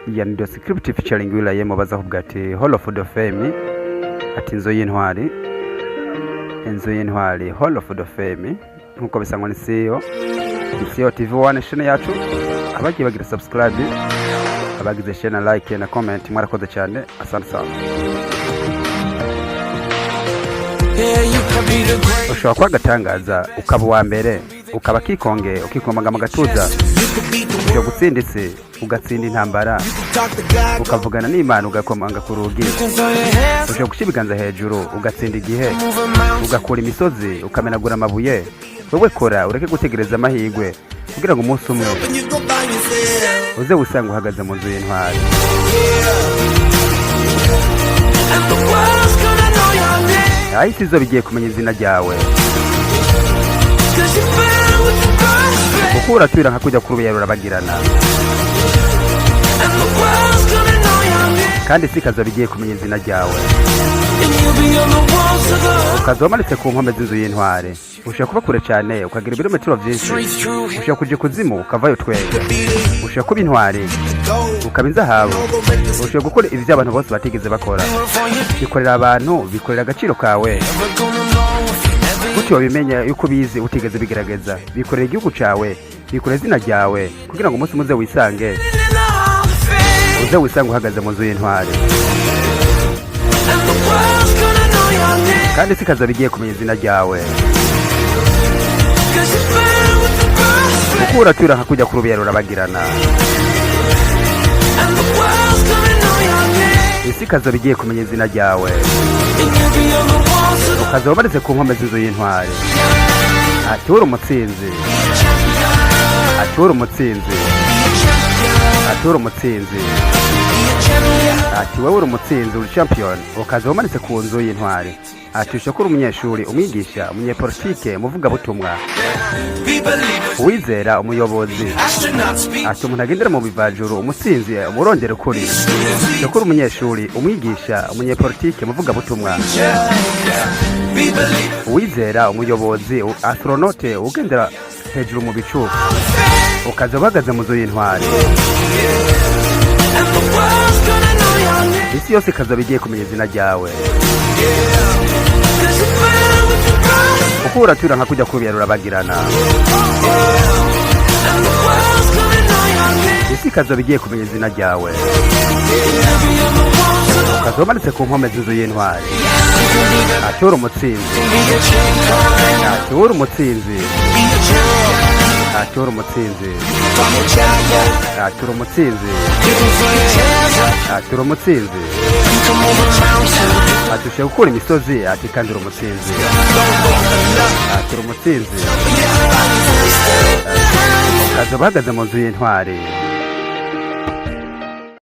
ya ndio script featuring Will.i.am baza kuvuga ati Hall of Fame ati inzo y'intwari Hall of Fame nkuko bisangwa ni CEO TV1 channel yacu abagiye bagira subscribe abagize share like na comment mwarakoze cyane asante sana ushobora kwa gatangaza ukaba wa mbere ukaba kikonge ukikomanga magatuza cyo gutsinditse ugatsinda intambara ukavugana n'Imana ugakomanga ku rugi ushobora gushibiganza hejuru ugatsinda igihe ugakura imisozi ukamenagura amabuye wowe kora ureke gutegereza amahigwe kugira ngo umunsi umwe uze usanga uhagaze mu nzu y'intwari ahise izo bigiye kumenya izina ryawe kuko uratwira nka kujya kuri ubuyarura bagirana kandi si kazo bigiye kumenya izina ryawe ukazomanitse ku nkombe z'inzu y'intware ushobora kuba kure cyane ukagira ibirometero byinshi ushobora kuja kuzimu ukavayo twenge ushobora kuba intwari ukaba inzahabu ushobora gukora ibyo abantu bose batigeze bakora bikorera abantu bikorera agaciro kawe gutyo bimenya yuko bizi utigeze bigerageza bikorera igihugu cawe bikorera izina ryawe kugira ngo umunsi muze wisange uze wisange uhagaze mu nzu y'intwari kandi sikaza bigiye kumenya izina ryawe kuko uratwira nka kujya ku rubiyarura bagirana isikazo bigiye kumenya izina ryawe ukaza wamanitse ku nkombe z'inzu y'intwari ati uri umutsinzi ati uri umutsinzi ati uri umutsinzi ati wowe uri umutsinzi uri champion ukaza wamanitse ku nzu y'intwari ati ushaka uri umunyeshuri umwigisha umunyepolitike umuvugabutumwa uwizera umuyobozi ati umuntu agendera mu bivajuru umutsinzi umurondera ukuri ushaka uri umunyeshuri umwigisha umunyepolitike umuvugabutumwa uwizera umuyobozi astronaute ugendera hejuru mu bicu ukaza uhagaze mu nzu y'intwari isi yose ikaza bigiye kumenya izina ryawe kuko uratwira nka kujya kubiyarura bagirana isi ikaza bigiye kumenya izina ryawe ukaza wamanitse ku nkombe z'inzu y'intwari ati uri umutsinzi ati uri umutsinzi ati uri umutsinzi ati uri umutsinzi ati uri umutsinzi ati ushaka gukura imisozi ati kandi uri umutsinzi ati uri umutsinzi ukaza bahagaze mu nzu y'intwari